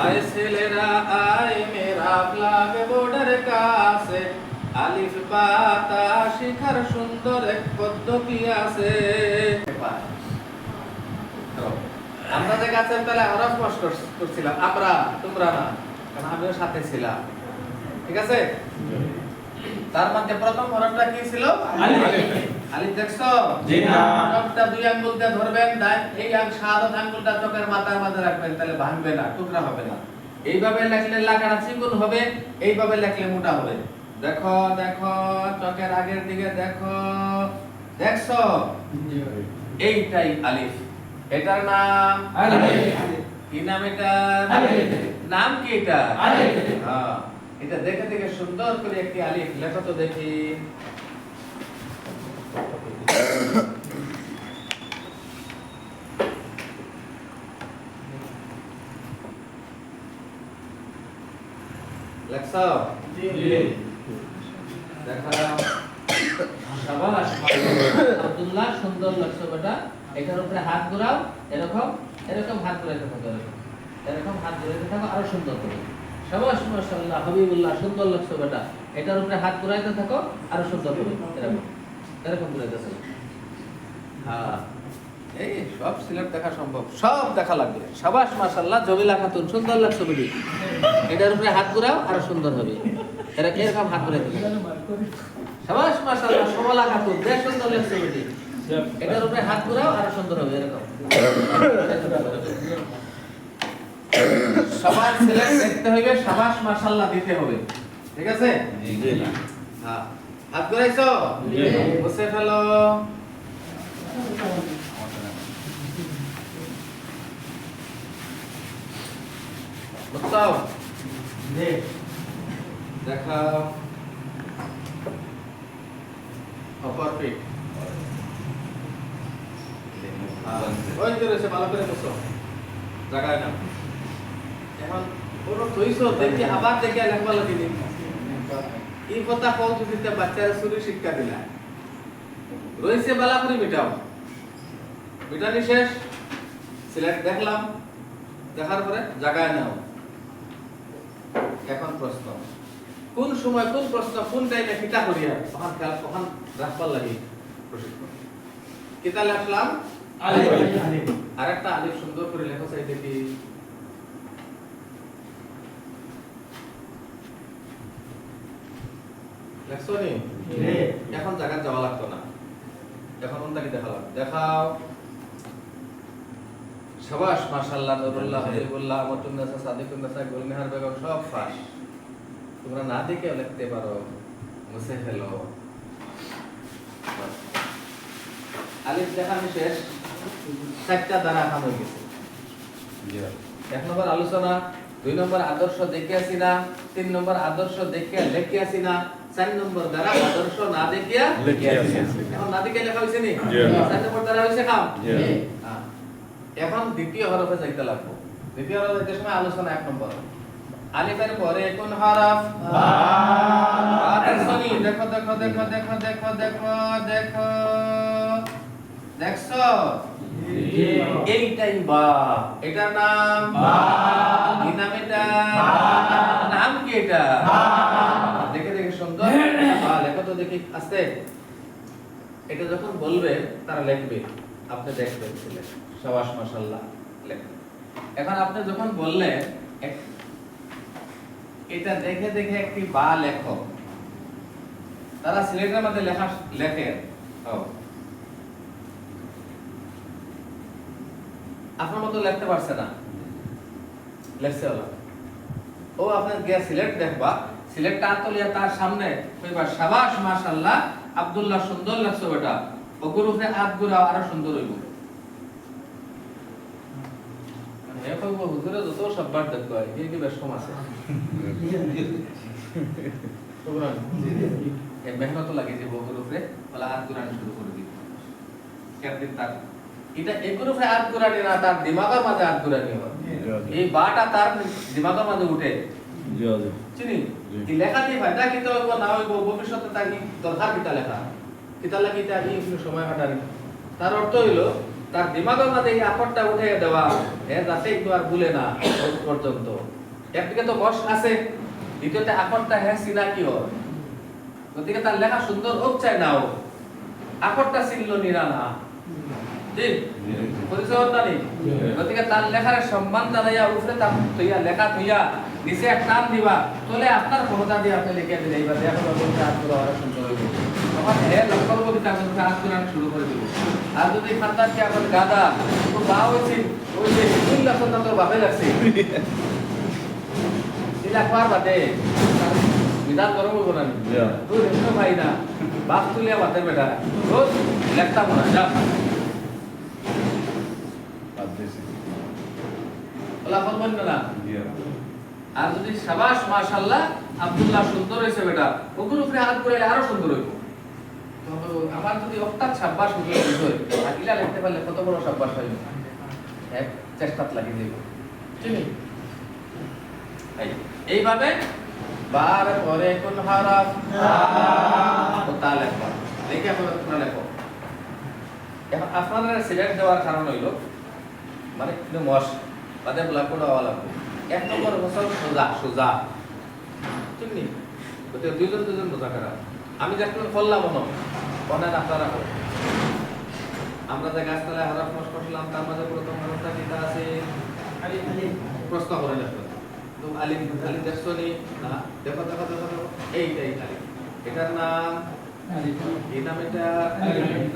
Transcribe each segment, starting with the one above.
আয় ছেলেরা আয় মেরা ব্লাক বোর্ডের কাছে আলিফ বা তা শিখার সুন্দর এক পদ্ধতি আছে। আমরা যে গাছের তলায় হরফ কষ্ট করছিলাম, আমরা, তোমরা না, কারণ আমিও সাথে ছিলাম, ঠিক আছে? তার মধ্যে প্রথম হরফটা কি ছিল? আলিফ। আলিফ দেখছো? জি না। হরফটা দুই আঙ্গুল দিয়ে ধরবেন, এই শাহাদাত আঙ্গুলটা চোখের মাথার মধ্যে রাখবেন, তাহলে ভাঙবে না, টুকরা হবে না। এইভাবে লেখলে লাগাটা চিকন হবে, এইভাবে লেখলে মোটা হবে। দেখো দেখো, চোখের আগের দিকে দেখো, দেখছো? এইটাই আলিফ। এটার নাম আলিফ। কি নাম এটার? আলিফ। নাম কি এটা? আলিফ। হ্যাঁ, এটা দেখে দেখে সুন্দর করে একটি আলিফ লেখো তো দেখি। লেখছো? জি। দেখো, শাবাশ, আব্দুল্লাহ, সুন্দর লেখছো বেটা। এটার উপরে হাত ঘোরাও, এরকম এরকম হাত ঘোরাইতে থাকো, এরকম হাত ঘোরাইতে থাকো, আরো সুন্দর করে। শাবাশ, মাশাআল্লাহ, হাবিবুল্লাহ, সুন্দর লেখছো বেটা। এটার উপরে হাত ঘোরাইতে থাকো, আরো সুন্দর করে, এরকম এরকম ঘোরাইতে থাকো। হ্যাঁ, এই সব সিলেট দেখা সম্ভব, সব দেখা লাগবে। শাবাশ, মাশাআল্লাহ, জমিলা খাতুন, সুন্দর লাগছে বেটি। এটার উপরে হাত ঘোরাও, আরো সুন্দর হবে। এরকম হাত ঘোরাইতে থাকো। শাবাশ, মাশাআল্লাহ, সবলা খাতুন, বেশ সুন্দর লাগছে বেটি। এটার উপরে হাত ঘোরাও, আরো সুন্দর হবে, এরকম। সবার সিলেট দেখতে হবে, শাবাশ, মাশাআল্লাহ দিতে হবে, ঠিক আছে? জি না। হ্যাঁ, হাত ঘোরাইছো? জি। বসে ফেলো। বুঝছো? জি। দেখাও। পারফেক্ট। ওই যে রয়েছে, ভালো করে বসো, জায়গায় না। এখন পুরো থইছো, দেখি আবার দেখি লেখবা লাগি নি। এই কথা কও যদি তে বাচ্চারা শুরু শিক্ষা দিলা। রয়েছে বালা করে মিটাও। মিটানি শেষ, সিলেক্ট দেখলাম, দেখার পরে জায়গায় নাও। এখন প্রশ্ন, কোন সময় কোন প্রশ্ন কোন টাইমে কিতা করিয়া তখন খেয়াল তখন রাখবার লাগি প্রশিক্ষণ। কিতা লেখলাম? আলিফ। আরেকটা আলিফ সুন্দর করে লেখো চাই দেখি। লেখছো নি? জি। এখন জায়গা যাওয়া লাগতো না, এখন কোনটাকে দেখালাম, দেখাও। শাবাশ, মাশাআল্লাহ, নুরুল্লাহ, হাবিবুল্লাহ, আমতুন্নাসা, সাদিকুন্নাসা, গুলনিহার বেগম সব পাস। তোমরা না দেখে লিখতে পারো, মুছে ফেলো। আলিফ দেখানো শেষ, চারটা দ্বারা এখন হয়ে গেছে। জি। 1 নম্বর আলোচনা, 2 নম্বর আদর্শ দেখে আসি না, 3 নম্বর আদর্শ দেখে লেখে আসি না, 4 নম্বর দ্বারা আদর্শ না দেখিয়া লেখে আসি। এখন না দেখে লেখা হইছে নি? জি। 4 নম্বর দ্বারা হইছে কাম। জি। হ্যাঁ। এখন দ্বিতীয় হরফে যাইতে লাগবো। দ্বিতীয় হরফে যাইতে সময় আলোচনা 1 নম্বর। আলিফের পরে কোন হরফ? বা। দেখো দেখো দেখো দেখো দেখো দেখো দেখো দেখো, দেখছো? জি। এইটাই বা। এটার নাম বা। কি নাম এটা? বা। নাম কি এটা? বা। দেখে দেখে সুন্দর বা লেখো তো দেখি আস্তে। এটা যখন বলবে তারা লিখবে, আপনি দেখবেন ছেলে। শাবাশ, মাশাআল্লাহ, লেখেন। এখন আপনি যখন বললেন এটা দেখে দেখে একটি বা লেখো, তারা সিলেটের মধ্যে লেখে আপনার মতো লিখতে পারছে না, লেখছে হলো ও আপনার গিয়া সিলেট দেখবা, সিলেটটা আতলিয়া তার সামনে কইবা শাবাশ, মাশাআল্লাহ, আব্দুল্লাহ, সুন্দর লাগছে বেটা। ও গ্রুপে হাত ঘুরাও, আরো সুন্দর হইব। মানে এ কইব হুজুরে যত সববার দেখো কি বেশ কম আছে। তোমরা এই মেহনত লাগে যে বগুর উপরে বলা হাত ঘুরানো শুরু করে দিই। কেমন তার এটা এগুলো হাত ঘুরানি না, তার দিমাগের মাঝে হাত ঘুরানি হয়। এই বাটা তার দিমাগের মাঝে উঠে। জি। চিনি এই লেখা দিয়ে ফায়দা কি তো না হইব, ভবিষ্যতে তার কি দরকার কিতা লেখা কিতা লাগি তা এই সময় কাটারি। তার অর্থ হইল তার দিমাগের মধ্যে এই আকরটা উঠে দেওয়া যাতে একটু আর ভুলে না ওই পর্যন্ত। একদিকে তো বস আছে, দ্বিতীয়তে আকরটা সিনা কি হয়, গতিকে তার লেখা সুন্দর হোক চাই না হোক, আকরটা চিনল নিরা না, ঠিক পরিচয় না নেই। গতিকে তার লেখার সম্মান জানাইয়া উপরে তার থইয়া লেখা থইয়া নিচে এক টান দিবা, তাহলে আপনার ক্ষমতা দিয়ে আপনি লিখে দিলে এইবার দেখো বলতে হাত করে ওরা সুন্দর হইব, তখন লক্ষ্য করবো কিন্তু আপনি হাত করে শুরু করে দিব। আর যদি খানদান কি এখন গাদা তো বা হয়েছে ওই যে হিন্দুল আসন তোর বাপে লাগছে লেখবার বাদে বিধান গরম হইব না তুই রেখো ভাই না বাপ তুলিয়া বাতে বেটা রোজ লেখতাম না যা ওলা করবেন না। আর যদি সাবাস মাশাআল্লাহ আব্দুল্লাহ সুন্দর হয়েছে বেটা, ওগুর উপরে হাত করে আরো সুন্দর হইব। তো আমার যদি অর্থাৎ সাব্বাস সুন্দর হয় আর ইলা লিখতে পারলে কত বড় সাব্বাস হইবে, এক চেষ্টাত লাগিয়ে দেব, ঠিক এইভাবে বার পরে কোন হরফ তো তা লেখো, লিখে তোমরা লেখো। এখন আপনাদের সিলেক্ট দেওয়ার কারণ হইল মানে কিন্তু মশ বাদে ব্লক করে দেওয়া লাগবে। এক নম্বর হচ্ছে সোজা সোজা, ঠিক নেই? গতিকে দুজন বোঝা করা। আমি যখন করলাম মনে আপনারা আমরা যে গাছতলায় হরফ মশ করলাম তার মাঝে প্রথম হরফটা কিটা আছে প্রশ্ন করে লেখো। তো আলিম আলিম দেখছো নি না, দেখো দেখো দেখো দেখো এইটাই আলিম, এটার নাম আলিম, এই নাম এটা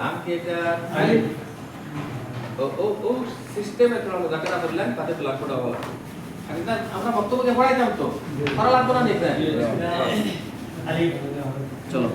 নাম কি এটা আলিম। ও ও ও সিস্টেমে তোমরা মুযাকারা করলেন তাতে ব্লক করা হলো। আমরা বক্তব্যকে পড়াইতাম তো ভালো লাগতো না দেখতে আলিম। চলো